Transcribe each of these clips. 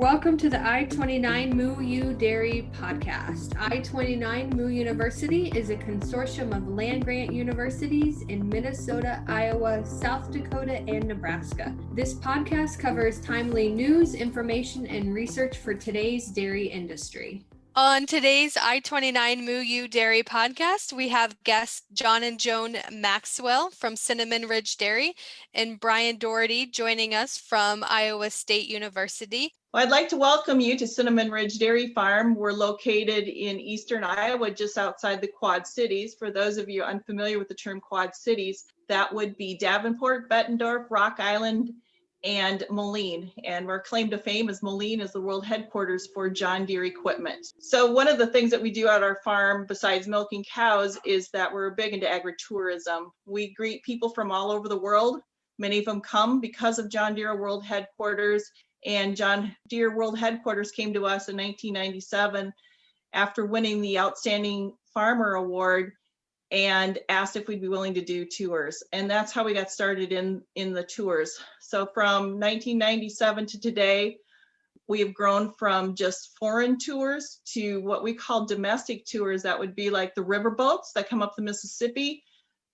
Welcome to the I-29 Moo Dairy podcast. I-29 Moo University is a consortium of land-grant universities in Minnesota, Iowa, South Dakota, and Nebraska. This podcast covers timely news, information, and research for today's dairy industry. On today's I-29 Moo Dairy podcast, we have guests John and Joan Maxwell from Cinnamon Ridge Dairy and Brian Doherty joining us from Iowa State University. Well, I'd like to welcome you to Cinnamon Ridge Dairy Farm. We're located in eastern Iowa, just outside the Quad Cities. For those of you unfamiliar with the term Quad Cities, that would be Davenport, Bettendorf, Rock Island, and Moline. And our claim to fame is Moline is the world headquarters for John Deere equipment. So one of the things that we do at our farm, besides milking cows, is that we're big into agritourism. We greet people from all over the world. Many of them come because of John Deere World Headquarters. And John Deere World Headquarters came to us in 1997 after winning the Outstanding Farmer Award and asked if we'd be willing to do tours. And that's how we got started in the tours. So from 1997 to today, we have grown from just foreign tours to what we call domestic tours. That would be like the river boats that come up the Mississippi,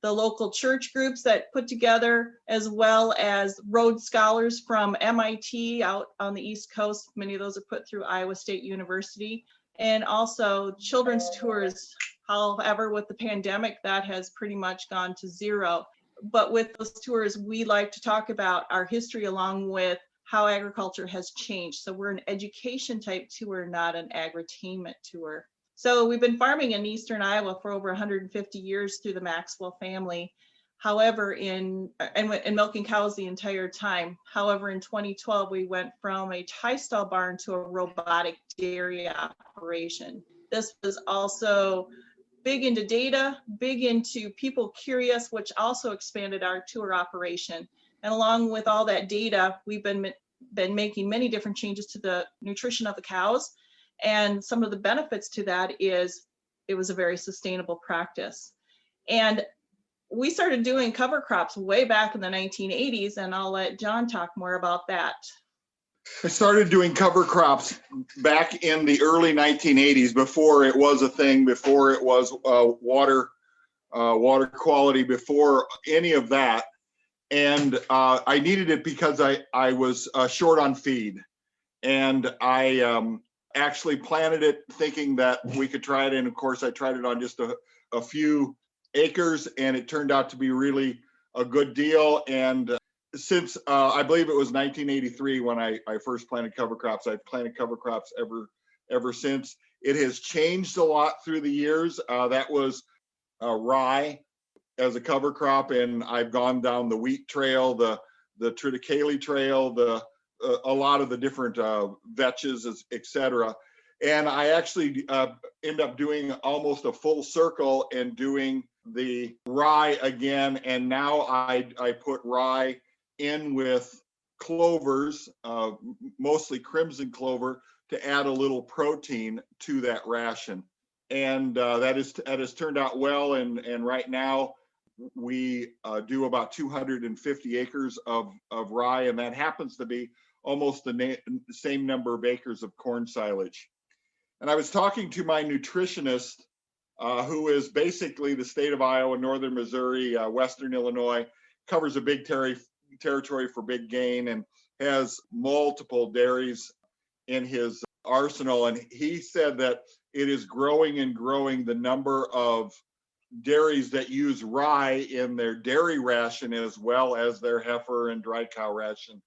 the local church groups that put together, as well as Rhodes Scholars from MIT out on the East Coast. Many of those are put through Iowa State University, and also children's tours. However, with the pandemic, that has pretty much gone to zero. But with those tours, we like to talk about our history along with how agriculture has changed. So we're an education type tour, not an agritainment tour. So we've been farming in eastern Iowa for over 150 years through the Maxwell family. However, and milking cows the entire time. However, in 2012, we went from a tie stall barn to a robotic dairy operation. This was also big into data, big into people curious, which also expanded our tour operation. And along with all that data, we've been making many different changes to the nutrition of the cows. And some of the benefits to that is it was a very sustainable practice. And we started doing cover crops way back in the 1980s, and I'll let John talk more about that. I started doing cover crops back in the early 1980s, before it was a thing, before it was water quality, before any of that. And I needed it because I was short on feed. And I actually planted it thinking that we could try it. And of course, I tried it on just a few acres, and it turned out to be really a good deal. And since I believe it was 1983 when I first planted cover crops, I've planted cover crops ever since. It has changed a lot through the years. That was rye as a cover crop, and I've gone down the wheat trail, the triticale trail, a lot of the different vetches, etc. And I actually end up doing almost a full circle and doing the rye again. And now I put rye in with clovers, mostly crimson clover, to add a little protein to that ration. And that has turned out well. And right now we do about 250 acres of rye, and that happens to be almost the same number of acres of corn silage. And I was talking to my nutritionist, who is basically the state of Iowa, northern Missouri, western Illinois, covers a big territory for big gain, and has multiple dairies in his arsenal. And he said that it is growing and growing, the number of dairies that use rye in their dairy ration as well as their heifer and dry cow ration.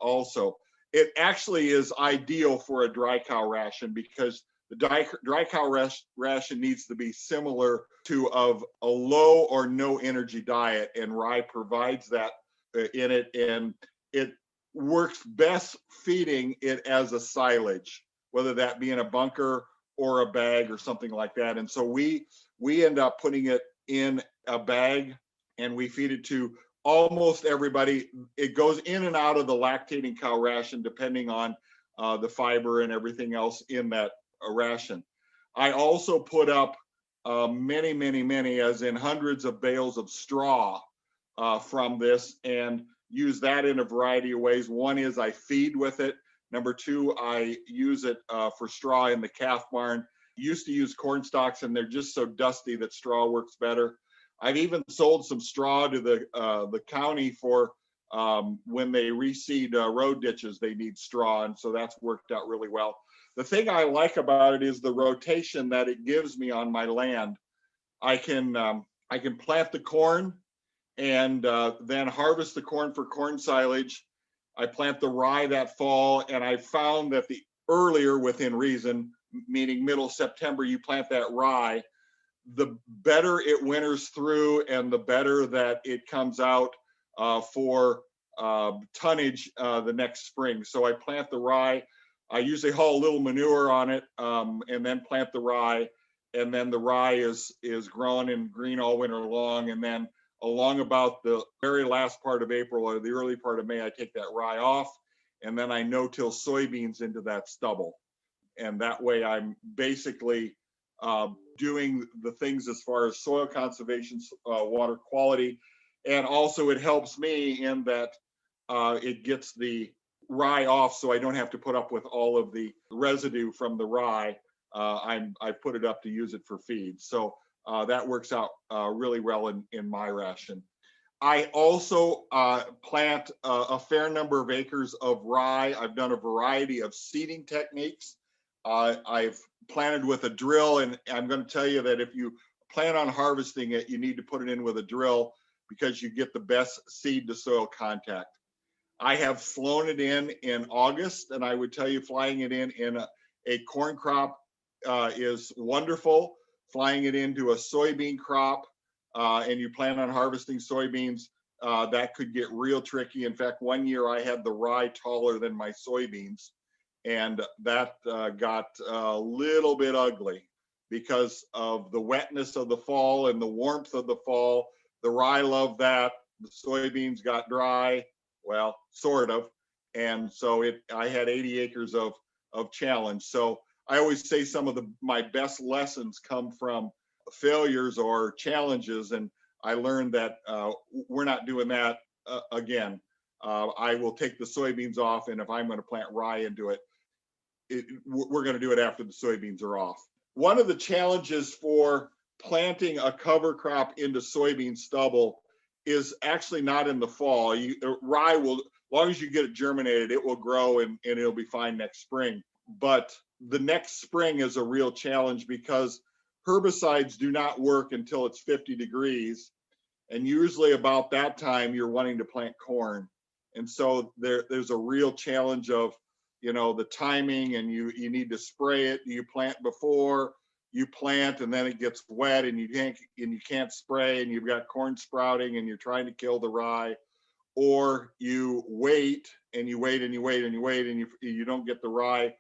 Also, it actually is ideal for a dry cow ration, because the dry cow ration needs to be similar to of a low or no energy diet, and rye provides that in it, and it works best feeding it as a silage, whether that be in a bunker or a bag or something like that. And so we end up putting it in a bag, and we feed it to almost everybody. It goes in and out of the lactating cow ration depending on the fiber and everything else in that ration. I also put up many, as in hundreds of bales of straw from this, and use that in a variety of ways. One is I feed with it. Number two, I use it for straw in the calf barn. Used to use corn stalks, and they're just so dusty that straw works better. I've even sold some straw to the county for when they reseed road ditches, they need straw, and so that's worked out really well. The thing I like about it is the rotation that it gives me on my land. I can plant the corn and then harvest the corn for corn silage. I plant the rye that fall, and I found that the earlier within reason, meaning middle September, you plant that rye, the better it winters through and the better that it comes out for tonnage the next spring. So I plant the rye. I usually haul a little manure on it and then plant the rye. And then the rye is grown and green all winter long. And then along about the very last part of April or the early part of May, I take that rye off, and then I no-till soybeans into that stubble. And that way I'm basically doing the things as far as soil conservation, water quality, and also it helps me in that it gets the rye off, so I don't have to put up with all of the residue from the rye. I put it up to use it for feed, so that works out really well in my ration. I also plant a fair number of acres of rye. I've done a variety of seeding techniques. I've planted with a drill, and I'm going to tell you that if you plan on harvesting it, you need to put it in with a drill because you get the best seed to soil contact. I have flown it in August, and I would tell you flying it in a corn crop is wonderful. Flying it into a soybean crop and you plan on harvesting soybeans, that could get real tricky. In fact, one year I had the rye taller than my soybeans, and that got a little bit ugly because of the wetness of the fall and the warmth of the fall. The rye loved that. The soybeans got dry, well, sort of. And so I had 80 acres of challenge. So I always say some of my best lessons come from failures or challenges. And I learned that we're not doing that again. I will take the soybeans off, and if I'm going to plant rye into it, we're going to do it after the soybeans are off. One of the challenges for planting a cover crop into soybean stubble is actually not in the fall. Rye will, as long as you get it germinated, it will grow and it'll be fine next spring. But the next spring is a real challenge because herbicides do not work until it's 50 degrees. And usually about that time, you're wanting to plant corn. And so there's a real challenge of, the timing, and you need to spray it. You plant before you plant, and then it gets wet and you can't spray, and you've got corn sprouting and you're trying to kill the rye. Or you wait and you wait and you wait and you wait, and you don't get the rye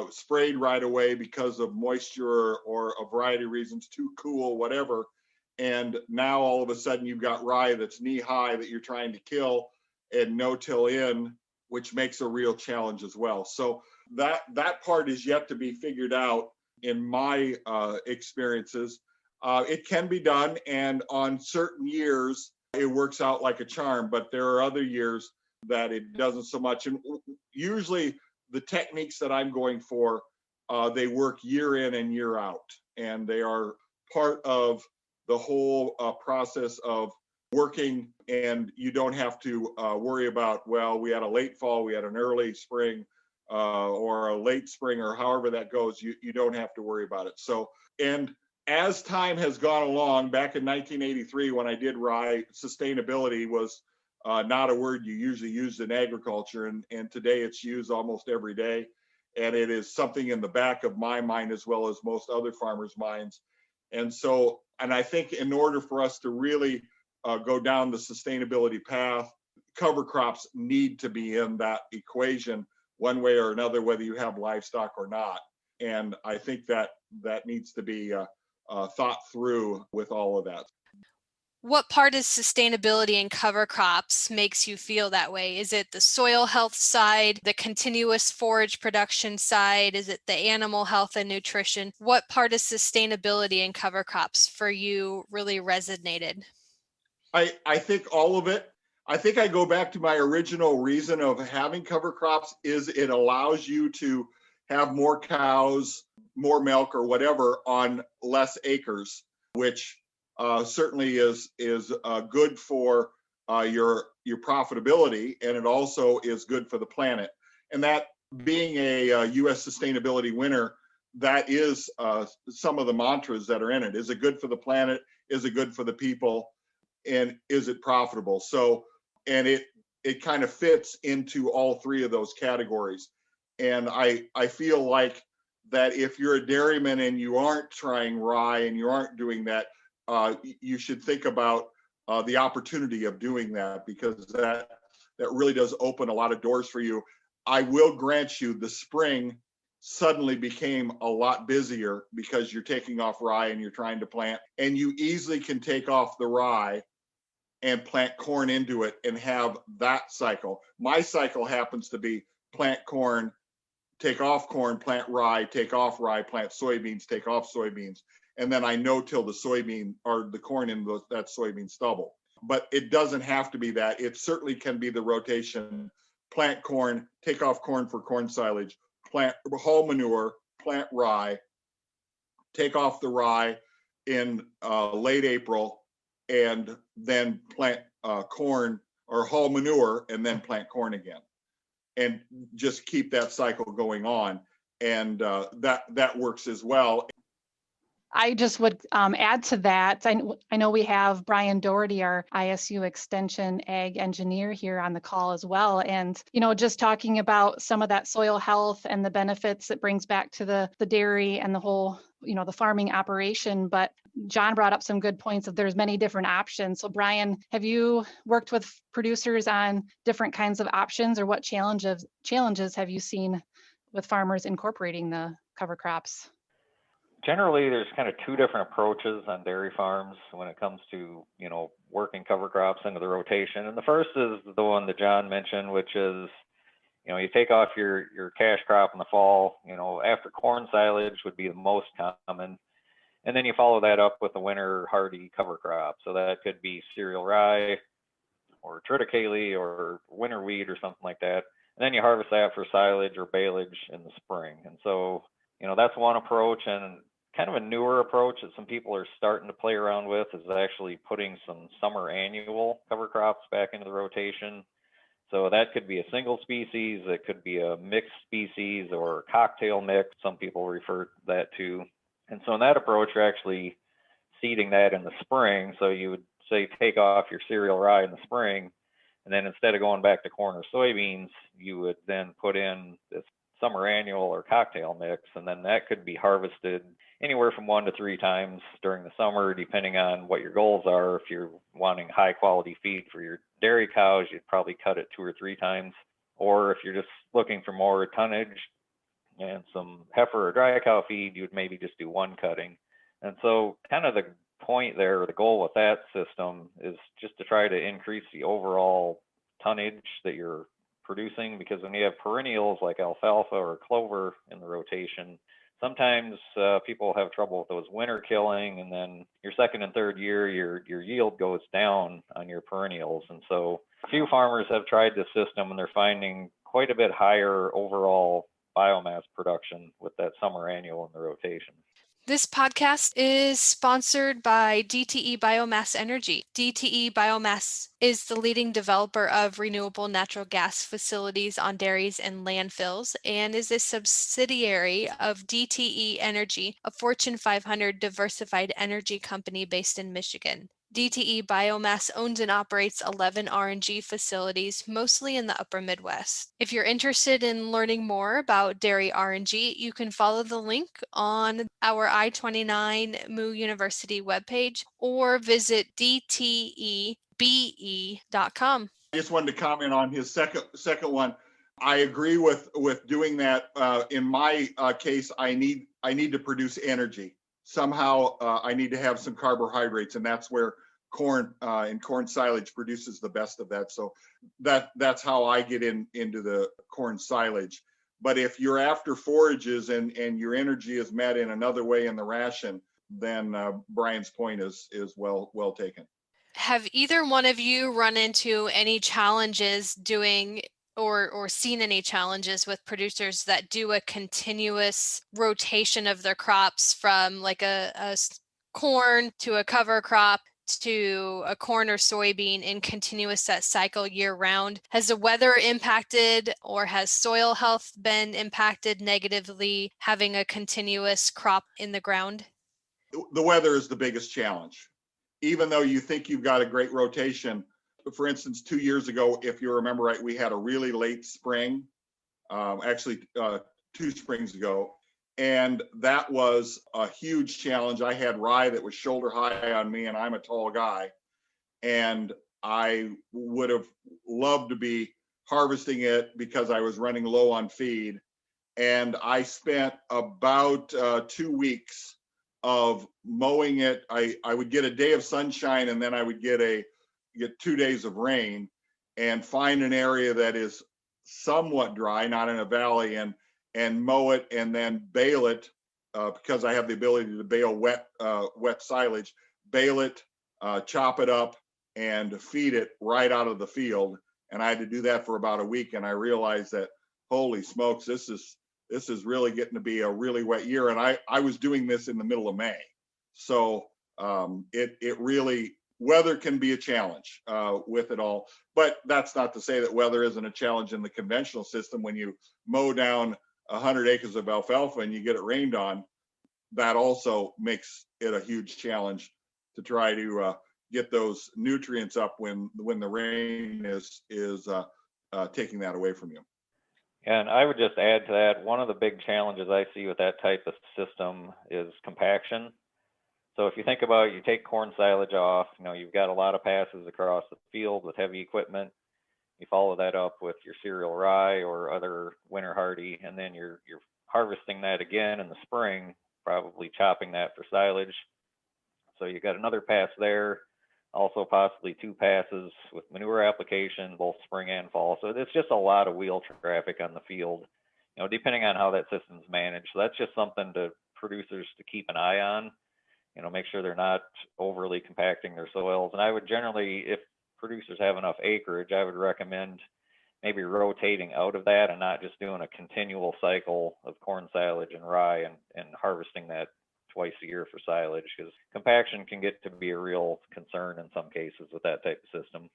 sprayed right away because of moisture or a variety of reasons, too cool, whatever. And now all of a sudden you've got rye that's knee high that you're trying to kill and no-till in, which makes a real challenge as well. So that part is yet to be figured out in my experiences. It can be done, and on certain years it works out like a charm, but there are other years that it doesn't so much. And usually the techniques that I'm going for, they work year in and year out, and they are part of the whole process of working, and you don't have to worry about, well, we had a late fall, we had an early spring, or a late spring, or however that goes. You don't have to worry about it. So, and as time has gone along, back in 1983 when I did rye, sustainability was not a word you usually used in agriculture, and today it's used almost every day, and it is something in the back of my mind as well as most other farmers' minds. And so, and I think in order for us to really go down the sustainability path, cover crops need to be in that equation one way or another, whether you have livestock or not. And I think that needs to be thought through with all of that. What part of sustainability in cover crops makes you feel that way? Is it the soil health side, the continuous forage production side? Is it the animal health and nutrition? What part of sustainability in cover crops for you really resonated? I think all of it. I think I go back to my original reason of having cover crops is it allows you to have more cows, more milk or whatever on less acres, which certainly is good for your profitability, and it also is good for the planet. And that being a U.S. sustainability winner, that is some of the mantras that are in it. Is it good for the planet? Is it good for the people? And is it profitable? So, and it kind of fits into all three of those categories. And I feel like that if you're a dairyman and you aren't trying rye and you aren't doing that, you should think about the opportunity of doing that, because that really does open a lot of doors for you. I will grant you the spring suddenly became a lot busier because you're taking off rye and you're trying to plant, and you easily can take off the rye and plant corn into it and have that cycle. My cycle happens to be plant corn, take off corn, plant rye, take off rye, plant soybeans, take off soybeans. And then I no-till the soybean or the corn in that soybean stubble. But it doesn't have to be that. It certainly can be the rotation. Plant corn, take off corn for corn silage, plant whole manure, plant rye, take off the rye in late April, and then plant corn or whole manure and then plant corn again. And just keep that cycle going on. And that works as well. I just would add to that. I know we have Brian Doherty, our ISU Extension Ag Engineer, here on the call as well. And, just talking about some of that soil health and the benefits it brings back to the dairy and the whole, the farming operation. But John brought up some good points of there's many different options. So Brian, have you worked with producers on different kinds of options, or what challenges have you seen with farmers incorporating the cover crops? Generally, there's kind of two different approaches on dairy farms when it comes to, working cover crops into the rotation. And the first is the one that John mentioned, which is, you take off your cash crop in the fall, after corn silage would be the most common. And then you follow that up with a winter hardy cover crop. So that could be cereal rye or triticale or winter wheat or something like that. And then you harvest that for silage or baleage in the spring. And so, that's one approach. And kind of a newer approach that some people are starting to play around with is actually putting some summer annual cover crops back into the rotation. So that could be a single species, it could be a mixed species or a cocktail mix, some people refer that to. And so in that approach, you're actually seeding that in the spring. So you would say take off your cereal rye in the spring, and then instead of going back to corn or soybeans, you would then put in this summer annual or cocktail mix, and then that could be harvested anywhere from 1 to 3 times during the summer, depending on what your goals are. If you're wanting high quality feed for your dairy cows, you'd probably cut it 2 or 3 times. Or if you're just looking for more tonnage and some heifer or dry cow feed, you would maybe just do 1 cutting. And so kind of the point there, the goal with that system is just to try to increase the overall tonnage that you're producing, because when you have perennials like alfalfa or clover in the rotation, sometimes people have trouble with those winter killing, and then your second and third year, your yield goes down on your perennials. And so a few farmers have tried this system and they're finding quite a bit higher overall biomass production with that summer annual in the rotation. This podcast is sponsored by DTE Biomass Energy. DTE Biomass is the leading developer of renewable natural gas facilities on dairies and landfills, and is a subsidiary of DTE Energy, a Fortune 500 diversified energy company based in Michigan. DTE Biomass owns and operates 11 RNG facilities, mostly in the upper Midwest. If you're interested in learning more about dairy RNG, you can follow the link on our I-29 Moo University webpage or visit dtebe.com. I just wanted to comment on his second one. I agree with doing that. In my case, I need to produce energy. Somehow I need to have some carbohydrates, and that's where corn and corn silage produces the best of that. So that's how I get into the corn silage. But if you're after forages and your energy is met in another way in the ration, then Brian's point is well taken. Have either one of you run into any challenges doing or seen any challenges with producers that do a continuous rotation of their crops from like corn to a cover crop to a corn or soybean in continuous that cycle year round? Has the weather impacted or has soil health been impacted negatively having a continuous crop in the ground? The weather is the biggest challenge. Even though you think you've got a great rotation, for instance, 2 years ago, if you remember right, we had a really late spring, actually 2 springs ago, and that was a huge challenge. I had rye that was shoulder high on me, and I'm a tall guy, and I would have loved to be harvesting it because I was running low on feed. And I spent about 2 weeks of mowing it. I would get a day of sunshine, and then I would get 2 days of rain, and find an area that is somewhat dry, not in a valley, and mow it, and then bale it because I have the ability to bale wet silage, bale it, chop it up, and feed it right out of the field. And I had to do that for about a week, and I realized that, holy smokes, this is really getting to be a really wet year. And I was doing this in the middle of May. So it really, weather can be a challenge with it all. But that's not to say that weather isn't a challenge in the conventional system. When you mow down 100 acres of alfalfa and you get it rained on, that also makes it a huge challenge to try to get those nutrients up when the rain is taking that away from you. And I would just add to that, one of the big challenges I see with that type of system is compaction. So if you think about it, you take corn silage off, you've got a lot of passes across the field with heavy equipment. You follow that up with your cereal rye or other winter hardy, and then you're harvesting that again in the spring, probably chopping that for silage. So you got another pass there, also possibly 2 passes with manure application, both spring and fall. So it's just a lot of wheel traffic on the field, depending on how that system's managed. So that's just something to producers to keep an eye on, make sure they're not overly compacting their soils. And I would generally, if producers have enough acreage, I would recommend maybe rotating out of that and not just doing a continual cycle of corn silage and rye and harvesting that twice a year for silage, because compaction can get to be a real concern in some cases with that type of system.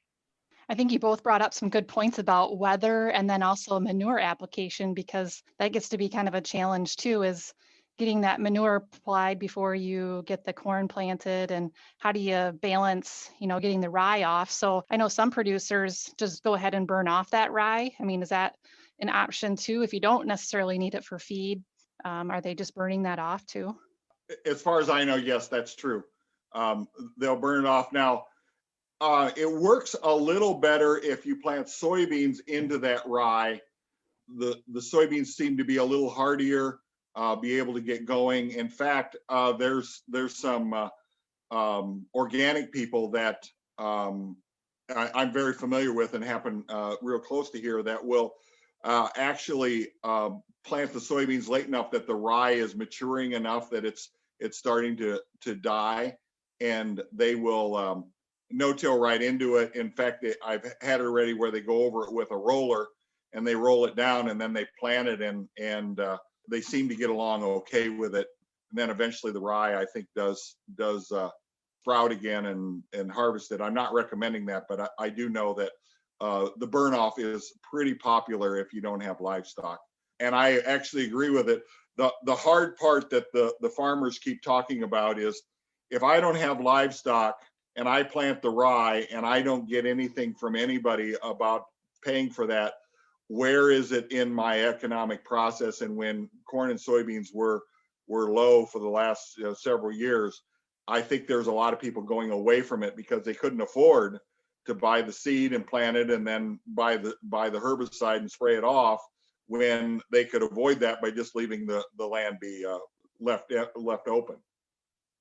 I think you both brought up some good points about weather and then also manure application, because that gets to be kind of a challenge too, is getting that manure applied before you get the corn planted, and how do you balance, getting the rye off. So I know some producers just go ahead and burn off that rye. I mean, is that an option too? If you don't necessarily need it for feed, are they just burning that off too? As far as I know, yes, that's true. They'll burn it off. Now, it works a little better if you plant soybeans into that rye. The soybeans seem to be a little hardier, be able to get going. In fact, there's some organic people that I'm very familiar with and happen real close to here that will actually plant the soybeans late enough that the rye is maturing enough that it's starting to die, and they will no-till right into it. In fact, I've had it already where they go over it with a roller and they roll it down, and then they plant it, and they seem to get along okay with it. And then eventually the rye, I think, does sprout again and harvest it. I'm not recommending that, but I do know that the burn off is pretty popular if you don't have livestock. And I actually agree with it. The hard part that the farmers keep talking about is, if I don't have livestock and I plant the rye and I don't get anything from anybody about paying for that, where is it in my economic process? And when corn and soybeans were low for the last several years, I think there's a lot of people going away from it because they couldn't afford to buy the seed and plant it and then buy the herbicide and spray it off, when they could avoid that by just leaving the land be left open.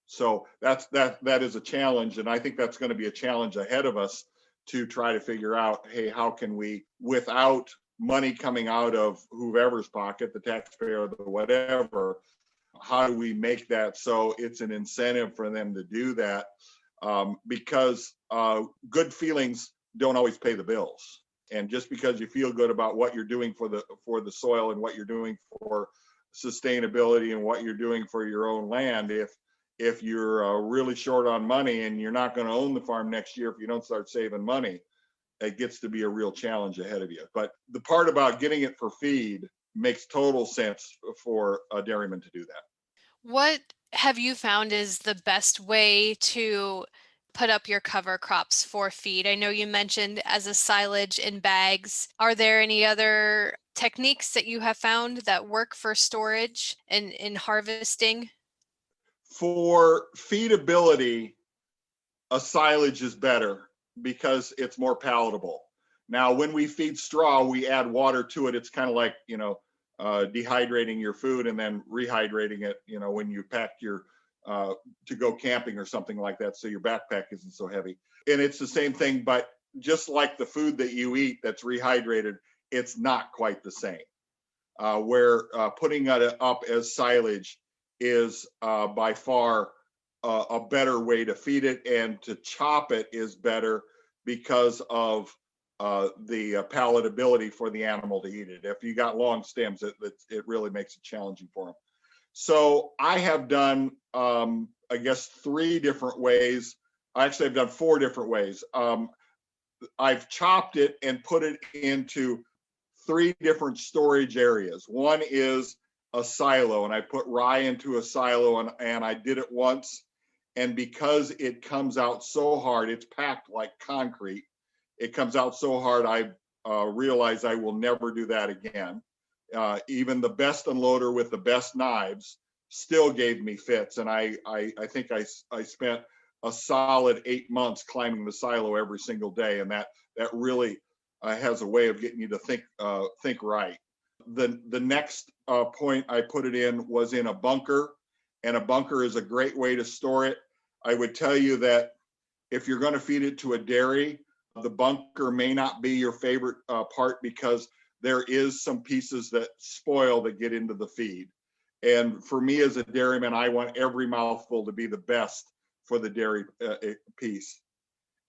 So that is a challenge, and I think that's going to be a challenge ahead of us to try to figure out, hey, how can we, without money coming out of whoever's pocket, the taxpayer, the whatever, how do we make that so it's an incentive for them to do that? Because good feelings don't always pay the bills. And just because you feel good about what you're doing for the soil and what you're doing for sustainability and what you're doing for your own land, if you're really short on money and you're not going to own the farm next year if you don't start saving money, it gets to be a real challenge ahead of you. But the part about getting it for feed makes total sense for a dairyman to do that. What have you found is the best way to put up your cover crops for feed? I know you mentioned as a silage in bags. Are there any other techniques that you have found that work for storage and in harvesting? For feedability, a silage is better because it's more palatable. Now, when we feed straw, we add water to it. It's kind of like, dehydrating your food and then rehydrating it, when you pack your to go camping or something like that, so your backpack isn't so heavy. And it's the same thing, but just like the food that you eat that's rehydrated, it's not quite the same. Where putting it up as silage is by far a better way to feed it, and to chop it is better because of the palatability for the animal to eat it. If you got long stems, it really makes it challenging for them. So I have done, I guess, 3 different ways. Actually, I've done 4 different ways. I've chopped it and put it into 3 different storage areas. One is a silo, and I put rye into a silo, and I did it once. And because it comes out so hard, it's packed like concrete. It comes out so hard, I realize I will never do that again. Even the best unloader with the best knives still gave me fits. And I think I spent a solid 8 months climbing the silo every single day. And that really has a way of getting you to think right. The next point I put it in was in a bunker, and a bunker is a great way to store it. I would tell you that if you're going to feed it to a dairy, the bunker may not be your favorite part, because there is some pieces that spoil that get into the feed. And for me as a dairyman, I want every mouthful to be the best for the dairy piece.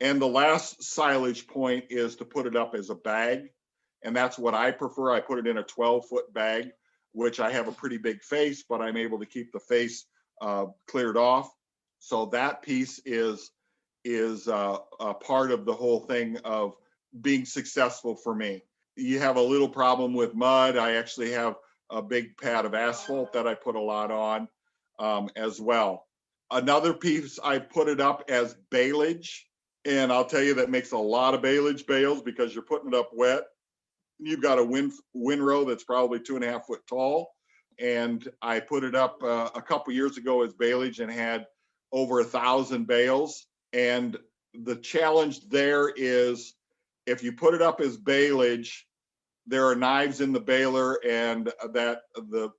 And the last silage point is to put it up as a bag. And that's what I prefer. I put it in a 12-foot bag, which I have a pretty big face, but I'm able to keep the face cleared off. So that piece is a part of the whole thing of being successful for me. You have a little problem with mud. I actually have a big pad of asphalt that I put a lot on as well. Another piece, I put it up as baleage. And I'll tell you, that makes a lot of baleage bales because you're putting it up wet. You've got a windrow that's probably 2.5 foot tall. And I put it up a couple years ago as baleage and had over 1,000 bales. And the challenge there is, if you put it up as baleage, there are knives in the baler, and that the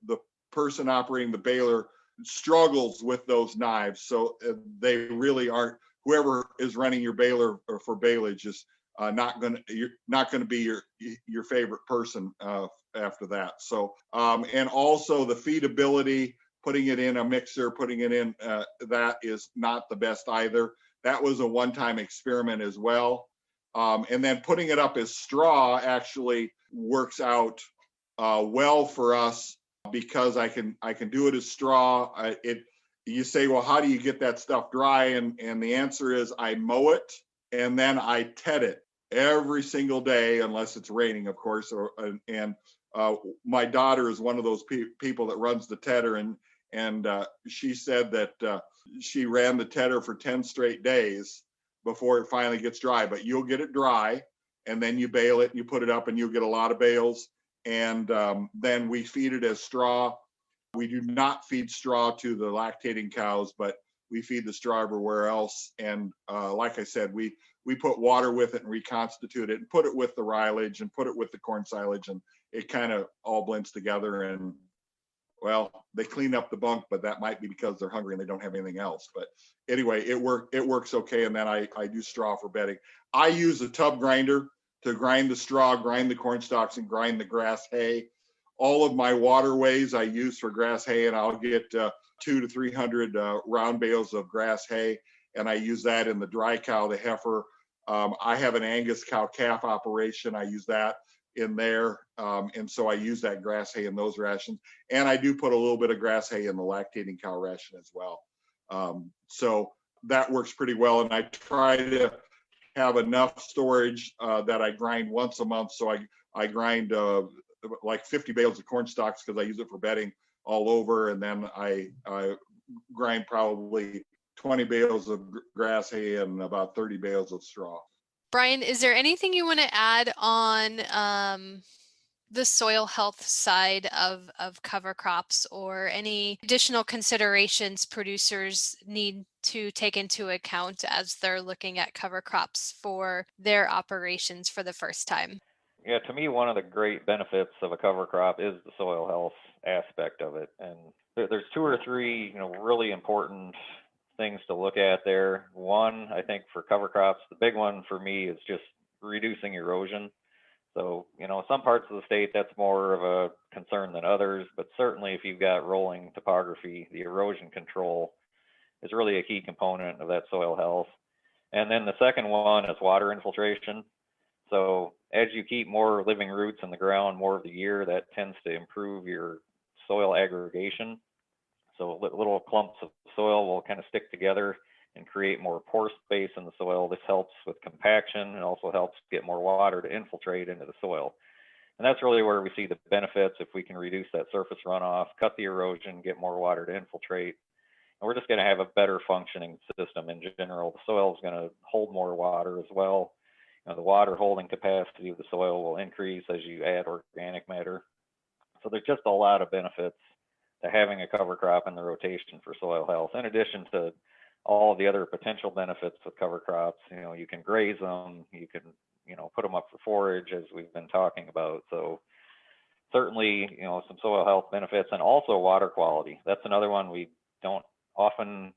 person operating the baler struggles with those knives. So they really aren't, whoever is running your baler or for baleage is not going to be your favorite person after that. So and also the feedability, putting it in a mixer, putting it in that is not the best either. That was a one-time experiment as well. And then putting it up as straw actually works out well for us, because I can do it as straw. You say, well, how do you get that stuff dry? And the answer is I mow it and then I ted it every single day, unless it's raining, of course. And my daughter is one of those people that runs the tedder, and she said that she ran the tedder for 10 straight days before it finally gets dry. But you'll get it dry, and then you bale it and you put it up, and you'll get a lot of bales. And then we feed it as straw. We do not feed straw to the lactating cows, but we feed the straw everywhere else. And like I said, we put water with it and reconstitute it and put it with the silage and put it with the corn silage, and it kind of all blends together. And well, they clean up the bunk, but that might be because they're hungry and they don't have anything else. But anyway, it works okay. And then I do straw for bedding. I use a tub grinder to grind the straw, grind the corn stalks, and grind the grass hay. All of my waterways I use for grass hay, and I'll get 200 to 300 round bales of grass hay. and I use that in the dry cow, the heifer. I have an Angus cow calf operation. I use that in there. And so I use that grass hay in those rations. And I do put a little bit of grass hay in the lactating cow ration as well. So that works pretty well. And I try to have enough storage that I grind once a month. So I grind like 50 bales of corn stalks because I use it for bedding all over. And then I grind probably 20 bales of grass hay and about 30 bales of straw. Brian, is there anything you want to add on the soil health side of cover crops, or any additional considerations producers need to take into account as they're looking at cover crops for their operations for the first time? Yeah, to me, one of the great benefits of a cover crop is the soil health aspect of it. And there's two or three, really important things to look at there. One, I think for cover crops, the big one for me is just reducing erosion. So, some parts of the state, that's more of a concern than others, but certainly if you've got rolling topography, the erosion control is really a key component of that soil health. And then the second one is water infiltration. So as you keep more living roots in the ground more of the year, that tends to improve your soil aggregation. So little clumps of soil will kind of stick together and create more pore space in the soil. This helps with compaction and also helps get more water to infiltrate into the soil. And that's really where we see the benefits if we can reduce that surface runoff, cut the erosion, get more water to infiltrate. And we're just going to have a better functioning system in general. The soil is going to hold more water as well. The water holding capacity of the soil will increase as you add organic matter. So there's just a lot of benefits to having a cover crop in the rotation for soil health, in addition to all of the other potential benefits with cover crops. You can graze them, you can, put them up for forage, as we've been talking about. So certainly, some soil health benefits, and also water quality. That's another one we don't often,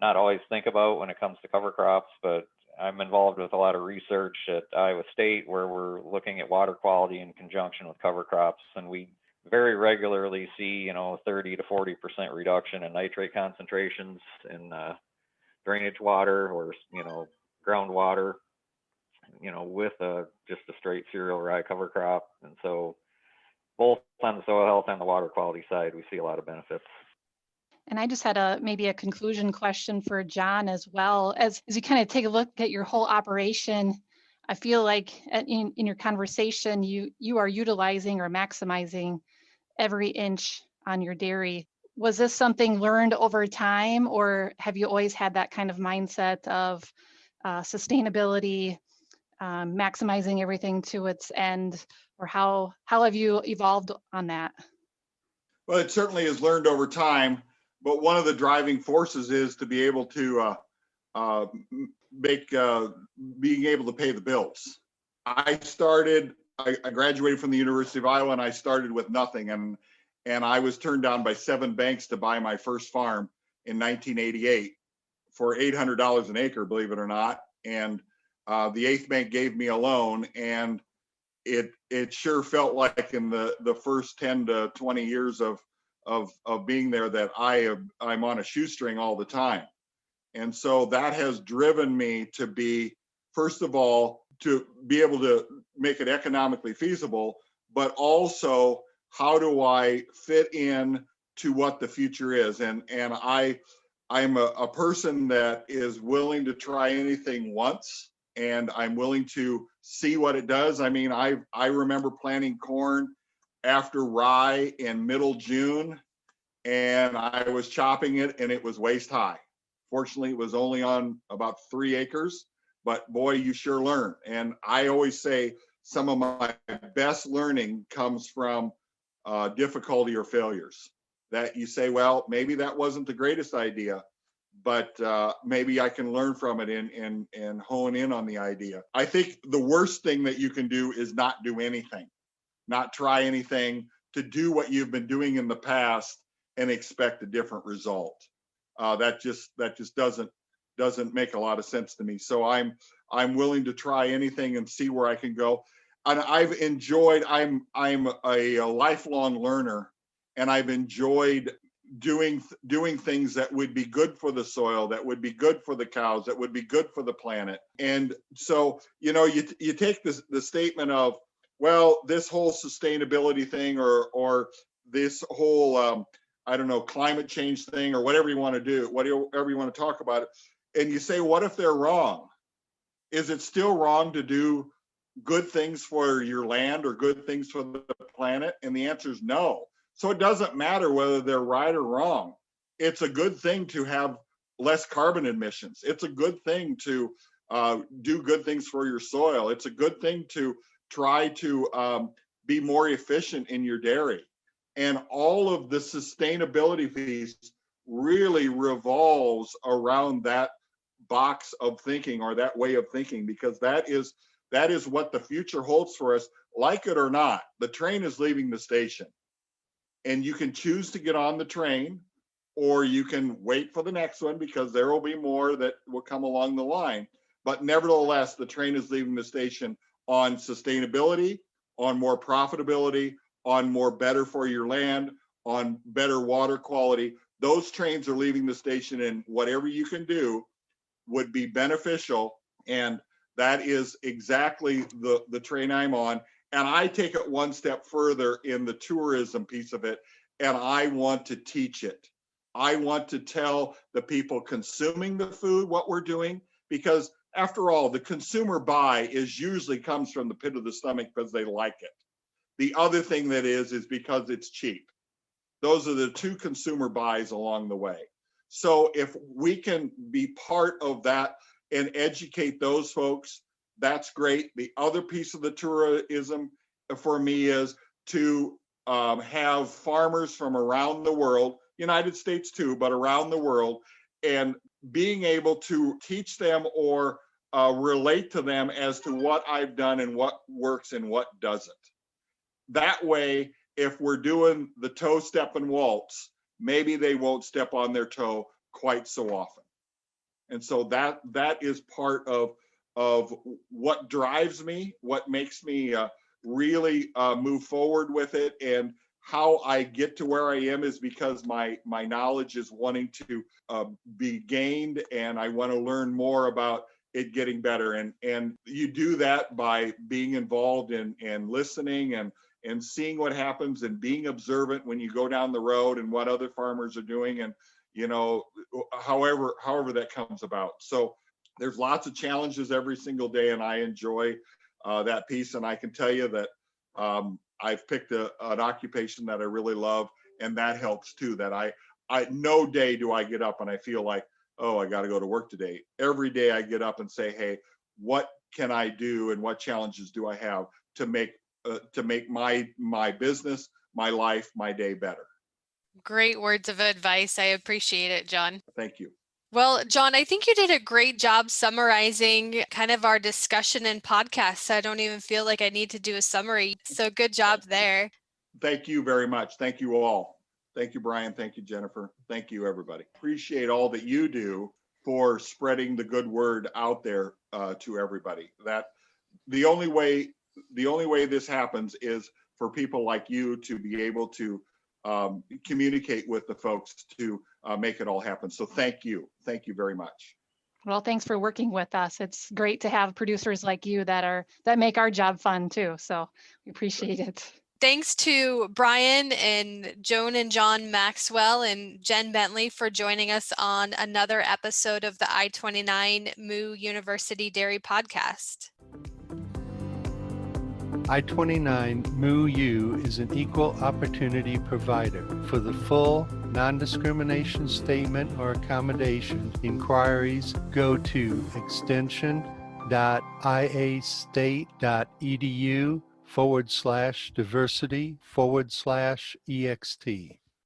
not always think about when it comes to cover crops, but I'm involved with a lot of research at Iowa State where we're looking at water quality in conjunction with cover crops, and we very regularly see 30 to 40% reduction in nitrate concentrations in drainage water or groundwater, with just a straight cereal rye cover crop. And so both on the soil health and the water quality side, we see a lot of benefits. And I just had maybe a conclusion question for John as well. As you kind of take a look at your whole operation, I feel like in your conversation, you are utilizing or maximizing every inch on your dairy. Was this something learned over time, or have you always had that kind of mindset of sustainability, maximizing everything to its end, or how have you evolved on that? Well, it certainly is learned over time, but one of the driving forces is to be able to being able to pay the bills. I graduated from the University of Iowa, and I started with nothing, and I was turned down by 7 banks to buy my first farm in 1988 for $800 an acre, believe it or not. And the 8th bank gave me a loan, and it sure felt like in the first 10 to 20 years of being there that I'm on a shoestring all the time. And so that has driven me to be, first of all, to be able to make it economically feasible, but also how do I fit in to what the future is? And I'm a person that is willing to try anything once, and I'm willing to see what it does. I mean, I remember planting corn after rye in middle June, and I was chopping it and it was waist high. Fortunately, it was only on about 3 acres, but boy, you sure learn. And I always say some of my best learning comes from difficulty or failures. That you say, well, maybe that wasn't the greatest idea, but maybe I can learn from it and hone in on the idea. I think the worst thing that you can do is not do anything, not try anything, to do what you've been doing in the past and expect a different result. That just doesn't make a lot of sense to me. So I'm willing to try anything and see where I can go. And I'm a lifelong learner, and I've enjoyed doing things that would be good for the soil, that would be good for the cows, that would be good for the planet. And so, you take the statement of, well, this whole sustainability thing or this whole I don't know, climate change thing, or whatever you want to do, whatever you want to talk about it, and you say, what if they're wrong? Is it still wrong to do good things for your land or good things for the planet? And the answer is no. So it doesn't matter whether they're right or wrong. It's a good thing to have less carbon emissions. It's a good thing to do good things for your soil. It's a good thing to try to be more efficient in your dairy. And all of the sustainability piece really revolves around that box of thinking, or that way of thinking, because that is what the future holds for us. Like it or not, the train is leaving the station, and you can choose to get on the train, or you can wait for the next one, because there will be more that will come along the line. But nevertheless, the train is leaving the station on sustainability, on more profitability, on more better for your land, on better water quality. Those trains are leaving the station, and whatever you can do would be beneficial. And that is exactly the train I'm on. And I take it one step further in the tourism piece of it, and I want to teach it. I want to tell the people consuming the food what we're doing, because after all, the consumer buy usually comes from the pit of the stomach because they like it. The other thing that is because it's cheap. Those are the two consumer buys along the way. So if we can be part of that and educate those folks, that's great. The other piece of the tourism for me is to have farmers from around the world, United States too, but around the world, and being able to teach them or relate to them as to what I've done and what works and what doesn't. That way, if we're doing the toe, step, and waltz, maybe they won't step on their toe quite so often. And so that is part of what drives me, what makes me really move forward with it. And how I get to where I am is because my knowledge is wanting to be gained, and I want to learn more about it getting better. And you do that by being involved in listening and seeing what happens, and being observant when you go down the road and what other farmers are doing, and however that comes about. So there's lots of challenges every single day, and I enjoy that piece. And I can tell you that I've picked an occupation that I really love, and that helps too. That I no day do I get up and I feel like, oh, I got to go to work today. Every day I get up and say, hey, what can I do, and what challenges do I have to make my business, my life, my day better. Great words of advice. I appreciate it, John. Thank you. Well, John, I think you did a great job summarizing kind of our discussion and podcast. So I don't even feel like I need to do a summary. So good job there. Thank you very much. Thank you all. Thank you, Brian. Thank you, Jennifer. Thank you, everybody. Appreciate all that you do for spreading the good word out there to everybody. That the only way this happens is for people like you to be able to communicate with the folks to make it all happen. So thank you very much. Well, thanks for working with us. It's great to have producers like you that make our job fun too. So we appreciate it. Thanks to Brian and Joan and John Maxwell and Jen Bentley for joining us on another episode of the I-29 Moo University Dairy Podcast. I-29 Moo U is an equal opportunity provider. For the full non-discrimination statement or accommodation inquiries, go to extension.iastate.edu/diversity/ext.